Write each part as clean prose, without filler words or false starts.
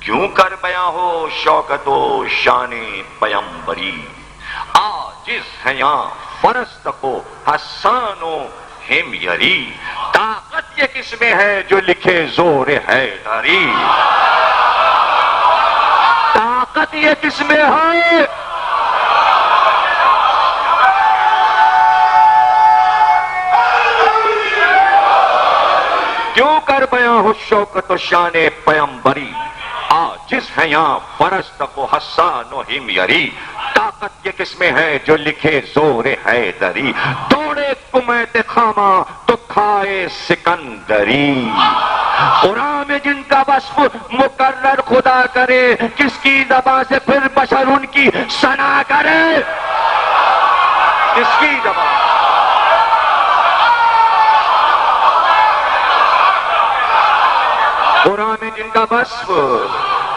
کیوں کر بیاں ہو شوکت و شان پیمبری، عاجز ہیں یہاں فرزدق و حسان و ہمیری، طاقت یہ کس میں ہے جو لکھے زور حیدری، طاقت یہ کس میں ہے؟ کیوں کر بیاں ہو شوکت و شان پیمبری، عاجز ہیں یہاں فرزدق و حسان و ہمیری، طاقت یہ کس میں ہے جو لکھے زور حیدری، دوڑے کمیت خامہ تو کھائے سکندری، قرآن میں جن کا وصف مقرر خدا کرے، کس کی زبان سے پھر بشر ان کی ثنا کرے، کس کی زبان؟ قرآن میں جن کا وصف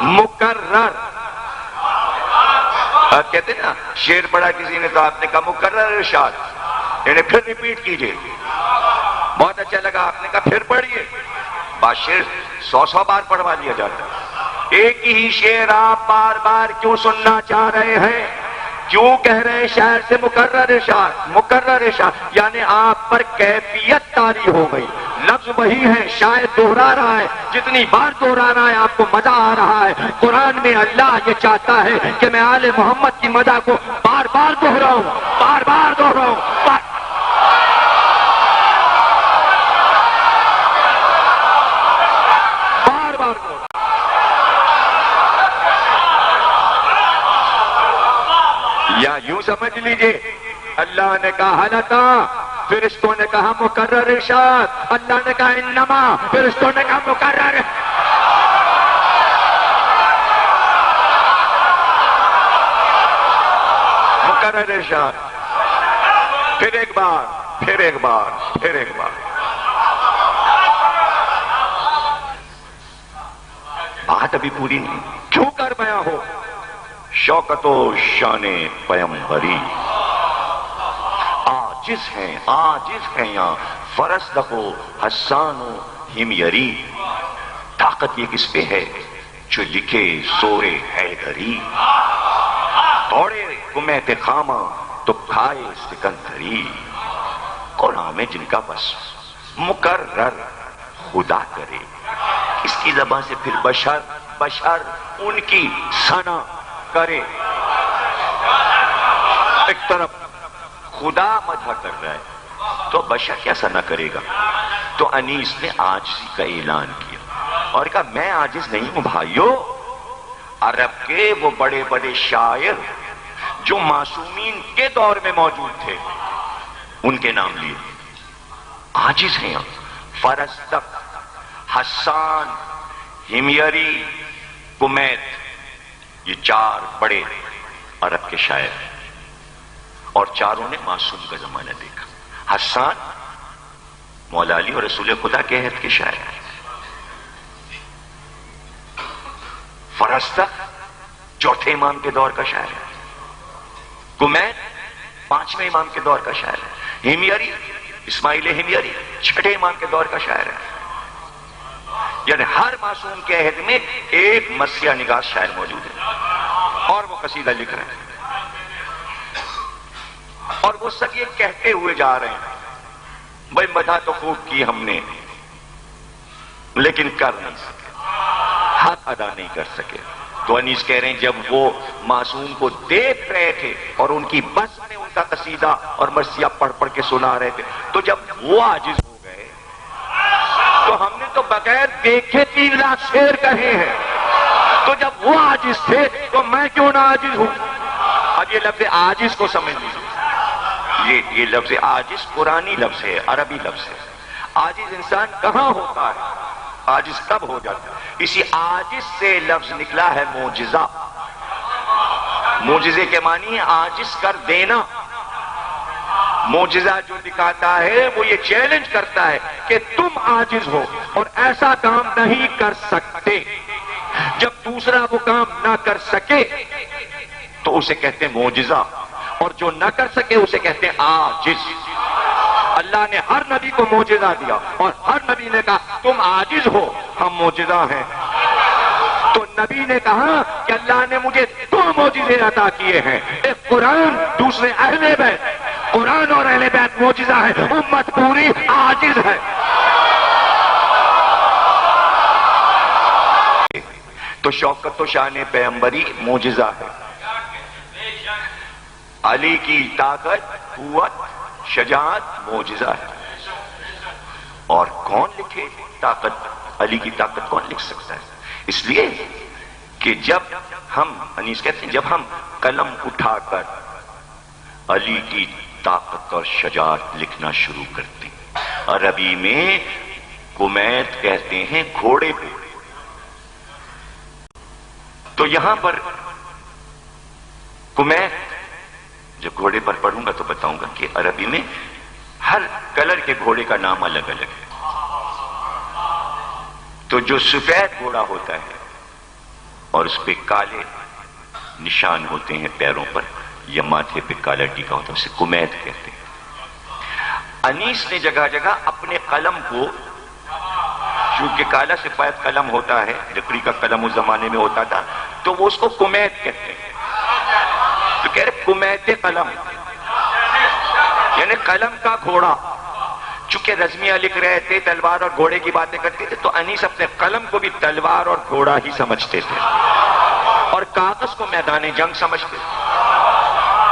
مقرر، آپ کہتے ہیں نا شعر پڑھا کسی نے تو آپ نے کہا مقرر ارشاد، یعنی پھر ریپیٹ کیجئے، بہت اچھا لگا آپ نے کہا پھر پڑھیے، بات شعر 100 بار پڑھوا لیا جاتا ہے، ایک ہی شعر آپ بار بار کیوں سننا چاہ رہے ہیں؟ کیوں کہہ رہے ہیں شاعر سے مقرر ارشاد، مقرر ارشاد، یعنی آپ پر کیفیت طاری ہو گئی، لفظ وہی ہے، شاید دوہرا رہا ہے، جتنی بار دوہرا رہا ہے آپ کو مزہ آ رہا ہے، قرآن میں اللہ یہ چاہتا ہے کہ میں آل محمد کی مدح کو بار بار دوہراؤں، بار بار دوہراؤں، بار بار دوہراؤں۔ یا یوں سمجھ لیجئے اللہ نے کہا حلتا، فرشتوں نے کہا مقرر ارشاد، اللہ نے کہا انما، فرشتوں نے کہا مقرر، مقرر ارشاد، پھر ایک بار، پھر ایک بار، پھر ایک بار، بات ابھی پوری نہیں، کیوں کر بیاں ہو شوکت و شان پیمبری، عاجز ہیں یہاں فرزدق و حسان و ہمیری، طاقت یہ کس پہ ہے جو لکھے زور حیدری، دوڑے کمیت خامہ تو کھائے سکندری، قرآن میں جن کا بس مقرر خدا کرے، اس کی زبان سے پھر بشر ان کی ثنا کرے، ایک طرف خدا مدح کر رہا ہے تو بشر کیا ثنا کرے گا؟ تو انیس نے عاجزی کا اعلان کیا اور کہا میں عاجز نہیں ہوں بھائیو، عرب کے وہ بڑے بڑے شاعر جو معصومین کے دور میں موجود تھے ان کے نام لیے، عاجز ہیں فرزدق، حسان، ہمیری، کمیت، یہ 4 بڑے عرب کے شاعر، اور چاروں نے معصوم کا زمانہ دیکھا۔ حسان مولا علی اور رسول خدا کے عہد کے شاعر، فرزدق چوتھے امام کے دور کا شاعر ہے، کمیت 5ویں امام کے دور کا شاعر ہے، ہمیری اسماعیل ہمیری 6ٹھے امام کے دور کا شاعر ہے، یعنی ہر معصوم کے عہد میں ایک مسیح نگاز شاعر موجود ہے اور وہ قصیدہ لکھ رہے ہیں، اور وہ سب یہ کہتے ہوئے جا رہے ہیں بھائی مدح تو خوب کی ہم نے لیکن کر نہیں سکے، حق ادا نہیں کر سکے، تو انیس کہہ رہے ہیں جب وہ معصوم کو دیکھ رہے تھے اور ان کی بس میں ان کا قصیدہ اور مرثیہ پڑھ پڑھ کے سنا رہے تھے، تو جب وہ عاجز ہو گئے تو ہم نے تو بغیر دیکھے 3 لاکھ شعر کہے ہیں، تو جب وہ عاجز تھے تو میں کیوں نہ عاجز ہوں؟ اب یہ لفظ عاجز کو سمجھ لیجیے، یہ لفظ عاجز قرآنی لفظ ہے، عربی لفظ ہے، عاجز انسان کہاں ہوتا ہے، عاجز کب ہو جاتا ہے؟ اسی عاجز سے لفظ نکلا ہے معجزہ، معجزے کے معنی ہے عاجز کر دینا، معجزہ جو دکھاتا ہے وہ یہ چیلنج کرتا ہے کہ تم عاجز ہو اور ایسا کام نہیں کر سکتے، جب دوسرا وہ کام نہ کر سکے تو اسے کہتے ہیں معجزہ، اور جو نہ کر سکے اسے کہتے ہیں عاجز۔ اللہ نے ہر نبی کو معجزہ دیا اور ہر نبی نے کہا تم عاجز ہو، ہم معجزہ ہیں۔ تو نبی نے کہا کہ اللہ نے مجھے 2 معجزے عطا کیے ہیں، ایک قرآن، دوسرے اہل بیت۔ قرآن اور اہل بیت معجزہ ہے، امت پوری عاجز ہے۔ تو شوکت و شان پیغمبری معجزہ ہے، علی کی طاقت، قوت، شجاعت معجزہ ہے۔ اور کون لکھے طاقت؟ علی کی طاقت کون لکھ سکتا ہے؟ اس لیے کہ جب ہم انیس کہتے ہیں، جب ہم قلم اٹھا کر علی کی طاقت اور شجاعت لکھنا شروع کرتے ہیں، عربی میں کمیت کہتے ہیں گھوڑے کو۔ تو یہاں پر کمیت جب گھوڑے پر پڑھوں گا تو بتاؤں گا کہ عربی میں ہر کلر کے گھوڑے کا نام الگ الگ ہے۔ تو جو سفید گھوڑا ہوتا ہے اور اس پہ کالے نشان ہوتے ہیں پیروں پر یا ماتھے پہ کالا ٹیکا ہوتا ہے، اسے کمیت کہتے ہیں۔ انیس نے جگہ جگہ اپنے قلم کو، چونکہ کالا سفید قلم ہوتا ہے، لکڑی کا قلم اس زمانے میں ہوتا تھا، تو وہ اس کو کمیت کہتے ہیں۔ تو کہہ رہے کمیت قلم، یعنی قلم کا گھوڑا۔ چونکہ رزمیہ لکھ رہے تھے، تلوار اور گھوڑے کی باتیں کرتے تھے، تو انیس اپنے قلم کو بھی تلوار اور گھوڑا ہی سمجھتے تھے، اور کاغذ کو میدان جنگ سمجھتے تھے،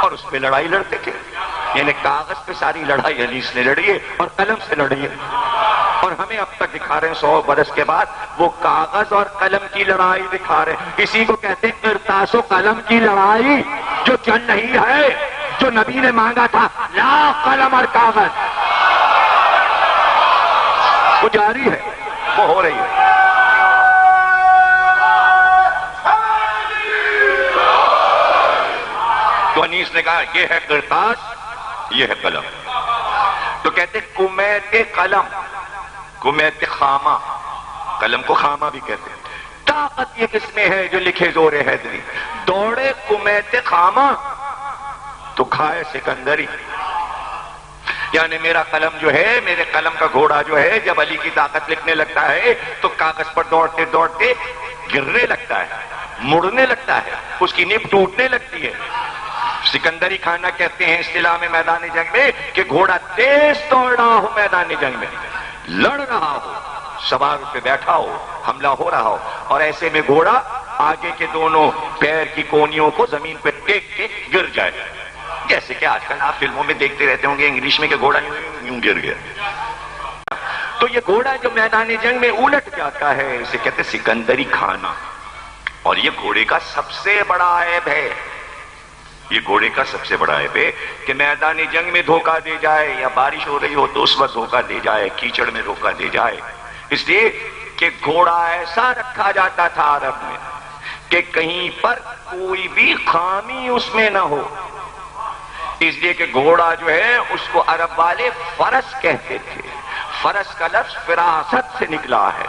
اور اس پہ لڑائی لڑتے تھے۔ یعنی کاغذ پہ ساری لڑائی انیس نے لڑی ہے اور قلم سے لڑی ہے، اور ہمیں اب تک دکھا رہے ہیں 100 برس کے بعد وہ کاغذ اور قلم کی لڑائی دکھا رہے ہیں۔ اسی کو کہتے ہیں کرتاس و قلم کی لڑائی، جو جنگ نہیں ہے، جو نبی نے مانگا تھا، لا قلم اور کاغذ، وہ جاری ہے، وہ ہو رہی ہے۔ تو انیس نے کہا یہ ہے کرتاس، یہ ہے قلم۔ تو کہتے کمیت قلم، کمیت خامہ، قلم کو خامہ بھی کہتے ہیں۔ طاقت یہ کس میں ہے جو لکھے زور حیدری، دوڑے کمیت خامہ تو کھائے سکندری۔ یعنی میرا قلم جو ہے، میرے قلم کا گھوڑا جو ہے، جب علی کی طاقت لکھنے لگتا ہے تو کاغذ پر دوڑتے دوڑتے گرنے لگتا ہے، مڑنے لگتا ہے، اس کی نب ٹوٹنے لگتی ہے۔ سکندری کھانا کہتے ہیں اصطلاح میں میدان جنگ میں کہ گھوڑا تیز دوڑ رہا ہو، میدان جنگ میں لڑ رہا ہو، سوار پہ بیٹھا ہو، حملہ ہو رہا ہو، اور ایسے میں گھوڑا آگے کے دونوں پیر کی کونیوں کو زمین پہ ٹیک کے گر جائے، جیسے کہ آج کل آپ فلموں میں دیکھتے رہتے ہوں گے انگلش میں کہ گھوڑا یوں گر گیا۔ تو یہ گھوڑا جو میدان جنگ میں الٹ جاتا ہے، اسے کہتے ہیں سکندری کھانا۔ اور یہ گھوڑے کا سب سے بڑا عیب ہے، یہ گھوڑے کا سب سے بڑا عیب ہے کہ میدان جنگ میں دھوکہ دے جائے، یا بارش ہو رہی ہو تو اس وقت دھوکہ دے جائے، کیچڑ میں دھوکہ دے جائے۔ اس لیے کہ گھوڑا ایسا رکھا جاتا تھا عرب میں کہ کہیں پر کوئی بھی خامی اس میں نہ ہو، اس لیے کہ گھوڑا جو ہے اس کو عرب والے فرس کہتے تھے۔ فرس کا لفظ فراست سے نکلا ہے،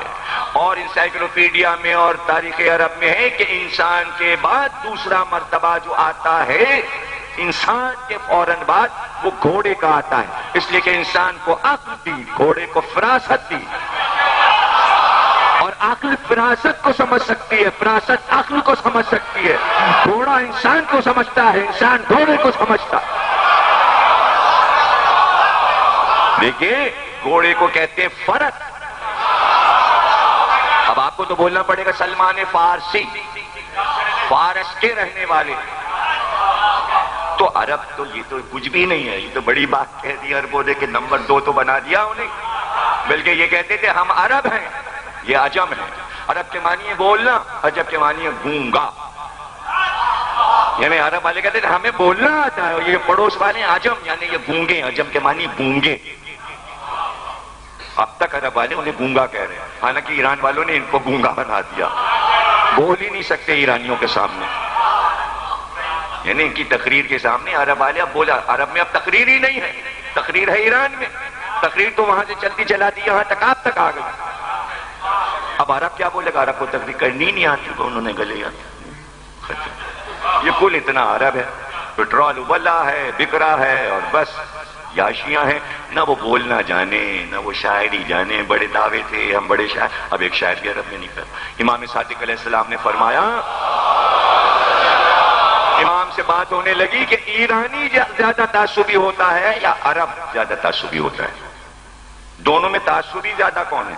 اور انسائکلوپیڈیا میں اور تاریخ عرب میں ہے کہ انسان کے بعد دوسرا مرتبہ جو آتا ہے، انسان کے فوراً بعد وہ گھوڑے کا آتا ہے، اس لیے کہ انسان کو عقل دی، گھوڑے کو فراست دی، اور عقل فراست کو سمجھ سکتی ہے، فراست عقل کو سمجھ سکتی ہے۔ گھوڑا انسان کو سمجھتا ہے، انسان گھوڑے کو سمجھتا ہے۔ دیکھیے گھوڑے کو کہتے ہیں فرس۔ اب آپ کو تو بولنا پڑے گا سلمان فارسی، فارس کے رہنے والے۔ تو عرب تو یہ تو کچھ بھی نہیں ہے، یہ تو بڑی بات کہہ دی عربوں نے کہ نمبر 2 تو بنا دیا انہیں، بلکہ یہ کہتے تھے ہم عرب ہیں، یہ عجم ہے۔ عرب کے معنی ہے بولنا، عجم کے معنی ہے گونگا۔ یعنی عرب والے کہتے تھے ہمیں بولنا آتا ہے، اور یہ پڑوس والے عجم، یعنی یہ گونگے، عجم کے معنی گونگے۔ اب تک عرب والے انہیں گونگا کہہ رہے ہیں، حالانکہ ایران والوں نے ان کو گونگا بنا دیا، بول ہی نہیں سکتے ایرانیوں کے سامنے، یعنی ان کی تقریر کے سامنے عرب والے اب بولا۔ عرب میں اب تقریر ہی نہیں ہے، تقریر ہے ایران میں، تقریر تو وہاں سے چلتی چلاتی یہاں تک آپ تک آ گئی۔ اب عرب کیا بولے گا؟ عرب کو تقریر کرنی نہیں آتی، تو انہوں نے گلے ختم۔ یہ کل اتنا عرب ہے، پٹرول ابلا ہے، بک رہا ہے، اور بس یا شیعہ ہیں نہ وہ بولنا جانے نہ وہ شاعری جانے، بڑے دعوے تھے ہم بڑے شاعر، اب ایک شاعر بھی عرب میں نہیں کر۔ امام صادق علیہ السلام نے فرمایا، امام سے بات ہونے لگی کہ ایرانی زیادہ تعصبی ہوتا ہے یا عرب زیادہ تعصبی ہوتا ہے، دونوں میں تعصبی زیادہ کون ہے؟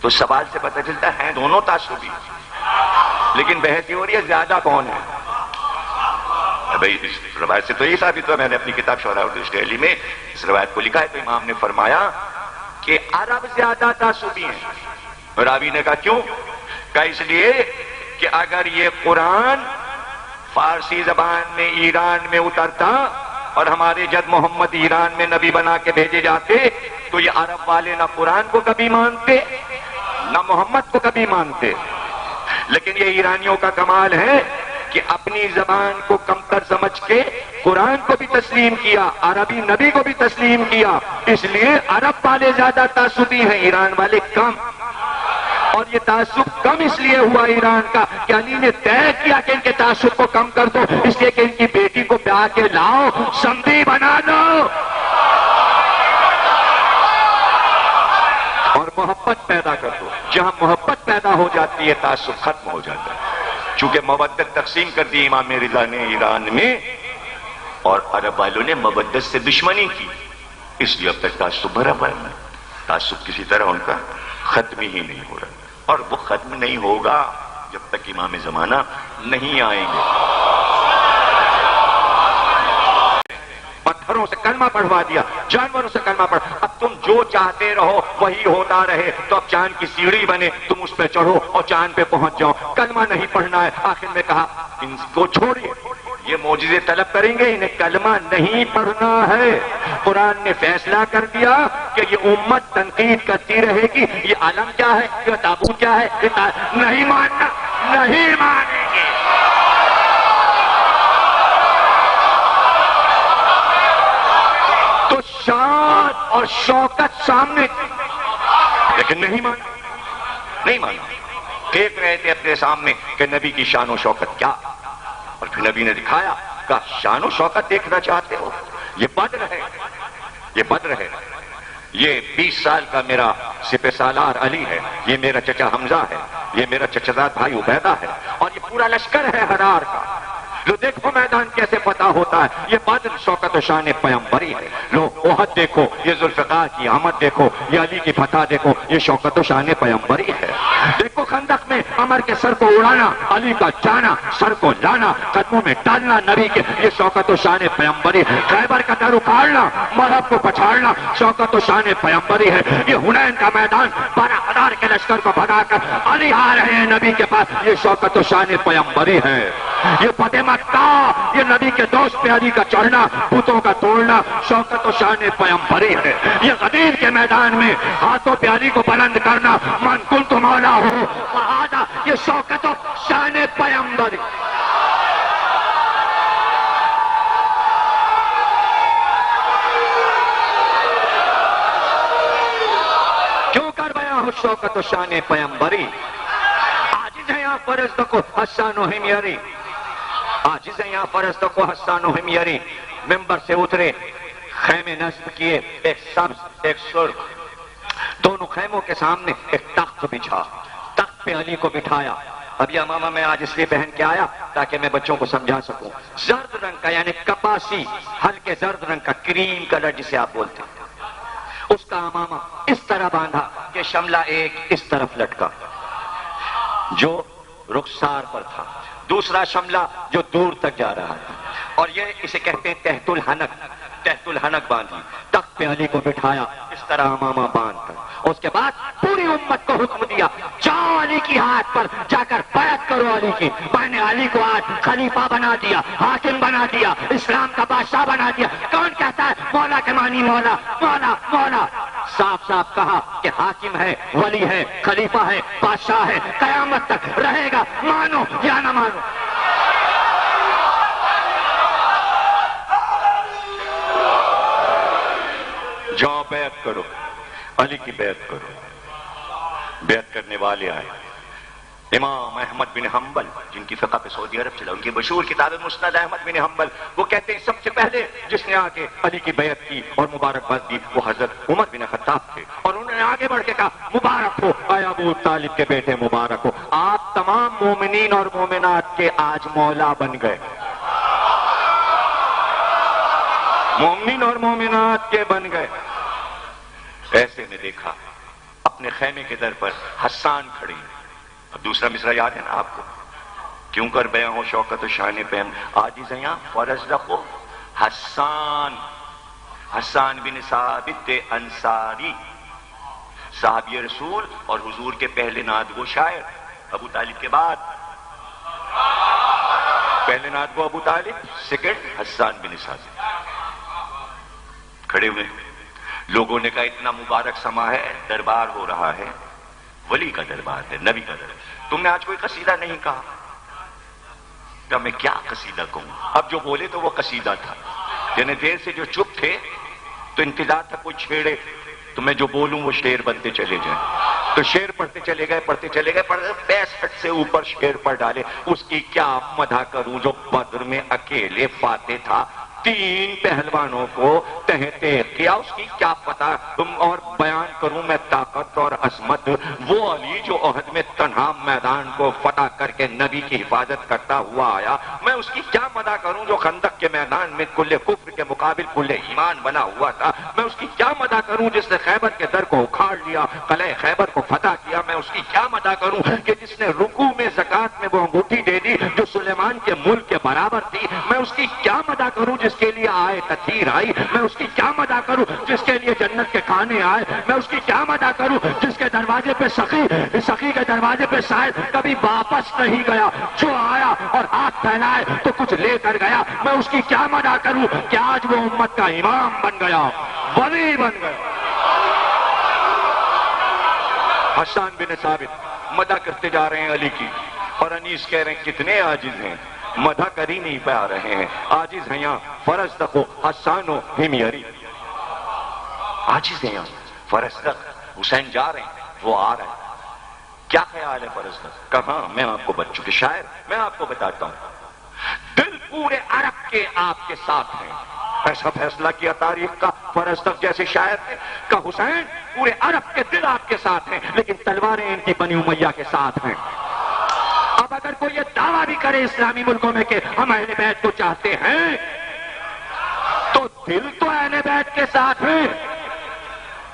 تو سوال سے پتہ چلتا ہے دونوں تعصبی، لیکن بحث یہ ہو رہی ہے زیادہ کون ہے۔ بھائی اس روایت سے تو یہ ثابت ہوا، میں نے اپنی کتاب شعراء اردو اسٹائلی میں اس روایت کو لکھا ہے، تو امام نے فرمایا کہ عرب زیادہ تعصبی ہیں۔ راوی نے کہا کیوں؟ کہا اس لیے کہ اگر یہ قرآن فارسی زبان میں ایران میں اترتا اور ہمارے جد محمد ایران میں نبی بنا کے بھیجے جاتے تو یہ عرب والے نہ قرآن کو کبھی مانتے نہ محمد کو کبھی مانتے، لیکن یہ ایرانیوں کا کمال ہے کہ اپنی زبان کو کمتر سمجھ کے قرآن کو بھی تسلیم کیا، عربی نبی کو بھی تسلیم کیا، اس لیے عرب والے زیادہ تعصبی ہیں، ایران والے کم۔ اور یہ تعصب کم اس لیے ہوا ایران کا کہ علی نے طے کیا کہ ان کے تعصب کو کم کر دو، اس لیے کہ ان کی بیٹی کو بیاہ کے لاؤ، سمدھی بنا دو اور محبت پیدا کر دو۔ جہاں محبت پیدا ہو جاتی ہے تعصب ختم ہو جاتا ہے۔ چونکہ مودت تقسیم کر دی امام رضا نے ایران میں، اور عرب والوں نے مودت سے دشمنی کی، اس لیے اب تک تعصب بھرا پڑا ہے۔ تعصب کسی طرح ان کا ختم ہی نہیں ہو رہا، اور وہ ختم نہیں ہوگا جب تک امام زمانہ نہیں آئیں گے۔ پتھروں سے کلمہ پڑھوا دیا، جانوروں سے کلمہ پڑھ، اب تم جو چاہتے رہو وہی ہوتا رہے، تو اب چاند کی سیڑھی بنے، تم اس پہ چڑھو اور چاند پہ پہنچ جاؤ، کلمہ نہیں پڑھنا ہے۔ آخر میں کہا ان کو چھوڑیے، یہ معجزے طلب کریں گے، انہیں کلمہ نہیں پڑھنا ہے۔ قرآن نے فیصلہ کر دیا کہ یہ امت تنقید کرتی رہے گی، یہ علم کیا ہے، یہ تابوت کیا ہے، نہیں ماننا، نہیں مانیں گے۔ تو شان اور شوکت سامنے تھی، لیکن نہیں مانا، نہیں مانا۔ دیکھ رہے تھے اپنے سامنے کہ نبی کی شان و شوکت کیا، اور پھر نبی نے دکھایا، کہا شان و شوکت دیکھنا چاہتے ہو، یہ بدر ہے، یہ بدر ہے، یہ 20 سال کا میرا سپہ سالار علی ہے، یہ میرا چچا حمزہ ہے، یہ میرا چچزاد بھائی عبیدہ ہے، اور یہ پورا لشکر ہے ہرار کا۔ لو دیکھو میدان کیسے فتح ہوتا ہے، یہ بدر شوکت و شان پیغمبری ہے۔ لو احد دیکھو، یہ ذوالفقار کی آمد دیکھو، یہ علی کی فتح دیکھو، یہ شوکت و شان پیغمبری ہے۔ دیکھو خندق میں عمر کے سر کو اڑانا، علی کا جانا، سر کو لانا، قدموں میں ڈالنا نبی کے، یہ شوکت و شان پیغمبری۔ خیبر کا در اکھاڑنا، مرہب کو پچھاڑنا، شوکت و شان پیغمبری ہے۔ یہ حنین کا میدان 12,000 کے لشکر کو بھگا کر علی آ رہے ہیں نبی کے پاس، یہ شوکت و شان پیغمبری ہے۔ یہ فتح مکہ، یہ نبی کے دوست پہ علی کا چڑھنا، بتوں کا توڑنا، شوکت و شان پیغمبری ہے۔ یہ غدیر کے میدان میں ہاتھوں پہ علی کو بلند کرنا، من کنت مولا ہو فہذا، یہ شوکت و شان پیغمبری۔ کیوں کر بیاں ہو شوکت و شان پیغمبری؟ عاجز ہیں یہاں فرشتوں کو حسان و حمیری، عاجز ہیں یہاں فرشتوں کو حسان و حمیری۔ ممبر سے اترے، خیمے نصب کیے، ایک سبز ایک سرخ، دونوں خیموں کے سامنے ایک تخت بچھا، تخت پہ علی کو بٹھایا۔ اب یہ امامہ میں آج اس لیے پہن کے آیا تاکہ میں بچوں کو سمجھا سکوں۔ زرد رنگ کا یعنی کپاسی، ہلکے زرد رنگ کا، کریم کلر جسے آپ بولتے ہیں، اس کا امامہ اس طرح باندھا کہ شملہ ایک اس طرف لٹکا جو رخسار پر تھا، دوسرا شملہ جو دور تک جا رہا تھا، اور یہ اسے کہتے ہیں تحت الحنک، تحت الحنک باندھی، تخت پہ علی کو بٹھایا اس طرح امامہ باندھ کر۔ اس کے بعد پوری امت کو حکم دیا، جاؤ علی کی ہاتھ پر جا کر بیعت کرو علی کی۔ میں نے علی کو آج خلیفہ بنا دیا، حاکم بنا دیا، اسلام کا بادشاہ بنا دیا۔ کون کہتا ہے مولا کے معنی مولا، مولا مولا؟ صاف صاف کہا کہ حاکم ہے، ولی ہے، خلیفہ ہے، بادشاہ ہے، قیامت تک رہے گا، مانو یا نہ مانو۔ جاؤ بیعت کرو، علی کی بیعت کرو۔ بیعت کرنے والے آئے، امام احمد بن حنبل جن کی فقہ پہ سعودی عرب چلا، ان کی مشہور کتاب مسند احمد بن حنبل، وہ کہتے ہیں سب سے پہلے جس نے آ کے علی کی بیعت کی اور مبارکباد دی وہ حضرت عمر بن خطاب تھے، اور انہوں نے آگے بڑھ کے کہا مبارک ہو اے ابو طالب کے بیٹے، مبارک ہو، آپ تمام مومنین اور مومنات کے آج مولا بن گئے، مومنین اور مومنات کے بن گئے۔ ایسے میں دیکھا اپنے خیمے کے در پر حسان کھڑی، اب دوسرا مصرع یاد ہے نا آپ کو، کیوں کر بیاں ہو شوکت و شان پہم عاجزیاں فرض رکھو حسان، حسان بن ثابت انصاری صحابی رسول اور حضور کے پہلے نادگو شاعر، ابو طالب کے بعد پہلے نادگو ابو طالب، سیکنڈ حسان بن ثابت، کھڑے ہوئے لوگوں نے کہا اتنا مبارک سما ہے، دربار ہو رہا ہے، ولی کا دربار ہے، نبی کا دربار، تم نے آج کوئی قصیدہ نہیں کہا، کہ میں کیا قصیدہ کہوں، اب جو بولے تو وہ قصیدہ تھا، یعنی دیر سے جو چپ تھے تو انتظار تھا کوئی چھیڑے تو میں جو بولوں وہ شعر بنتے چلے جائیں، تو شعر پڑھتے چلے گئے 65 سے اوپر شعر پڑھ ڈالے، اس کی کیا مدح کروں جو بدر میں اکیلے فاتح تھا، 3 پہلوانوں کو تحت کیا، اس کی کیا پتہ، اور بیان کروں میں طاقت اور عظمت، وہ علی جو احد میں تنہا میدان کو فتح کر کے نبی کی حفاظت کرتا ہوا آیا، میں اس کی کیا مدح کروں جو خندق کے میدان میں کل کفر کے مقابل کل ایمان بنا ہوا تھا، میں اس کی کیا مدح کروں جس نے خیبر کے در کو اکھاڑ لیا، قلعہ خیبر کو فتح کیا، میں اس کی کیا مدح کروں کہ جس نے رکوع میں زکوٰۃ میں وہ انگوٹھی دے دی جو سلیمان کے ملک کے برابر تھی، میں اس کی کیا مدح کروں جس کے لیے آئے تطہیر آئی، میں اس کی کیا مدح کروں جس کے لیے جنت کے کھانے آئے، میں اس کی کیا مدح کروں جس کے دروازے پہ سخی کے دروازے پہ شاید کبھی واپس نہیں گیا، جو آیا اور ہاتھ پھیلائے تو کچھ لے کر گیا، میں اس کی کیا مدح کروں کہ آج وہ امت کا امام بن گیا، ولی بن گیا۔ حسان بن ثابت مدح کرتے جا رہے ہیں علی کی، اور انیس کہہ رہے ہیں کتنے عاجز ہیں، مدح کر ہی نہیں پا رہے ہیں، عاجز ہیں یہاں فرض تکو حسانو ہمیری، عاجز ہیں یہاں فرض تک، حسین جا رہے ہیں وہ آ رہے ہیں، کیا خیال ہے فرض تک، کہاں میں آپ کو بچوں کے شاعر میں آپ کو بتاتا ہوں، دل پورے عرب کے آپ کے ساتھ ہیں، ایسا فیصلہ کیا تاریخ کا فرض تک جیسے شاعر نے کہ حسین پورے عرب کے دل آپ کے ساتھ ہیں لیکن تلواریں ان کی بنی امیہ کے ساتھ ہیں۔ اب اگر کوئی یہ دعویٰ بھی کرے اسلامی ملکوں میں کہ ہم اہل بیت کو چاہتے ہیں تو دل تو اہل بیت کے ساتھ ہیں،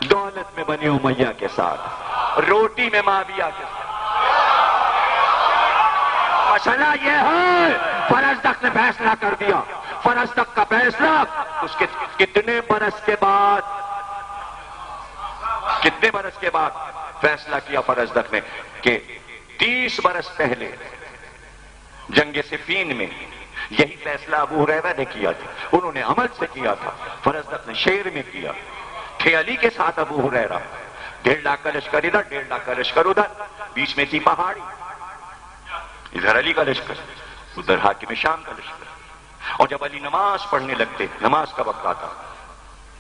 دولت میں بنی امیہ کے ساتھ، روٹی میں معاویہ کے ساتھ۔ مسئلہ یہ ہے فرزدق نے فیصلہ کر دیا، فرزدق کا فیصلہ اس کے کتنے برس کے بعد فیصلہ کیا فرزدق نے کہ 30 برس پہلے جنگ صفین میں یہی فیصلہ ابو ہریرہ نے کیا تھا، انہوں نے عمل سے کیا تھا، فرزدق نے شعر میں کیا، تھے علی کے ساتھ ابو ہریرہ، 1.5 لاکھ کا لشکر ادھر 1.5 لاکھ کا لشکر ادھر، بیچ میں تھی پہاڑی، ادھر علی کا لشکر ادھر حاکم شام کا لشکر، اور جب علی نماز پڑھنے لگتے، نماز کا وقت آتا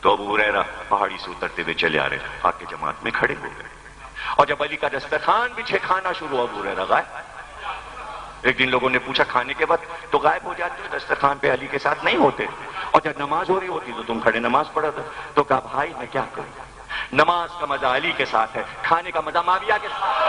تو ابو ہریرہ پہاڑی سے اترتے ہوئے چلے آ رہے، آ کے جماعت میں کھڑے ہو گئے، اور جب علی کا دسترخوان بچھے کھانا شروع، ابو ہریرہ غائب۔ ایک دن لوگوں نے پوچھا کھانے کے وقت تو غائب ہو جاتے ہو، دسترخوان پہ علی کے ساتھ نہیں ہوتے، اور جب نماز ہو رہی ہوتی تو تم کھڑے نماز پڑھا تو کہا بھائی میں کیا کروں، نماز کا مزہ علی کے ساتھ ہے، کھانے کا مزہ معاویہ کے ساتھ۔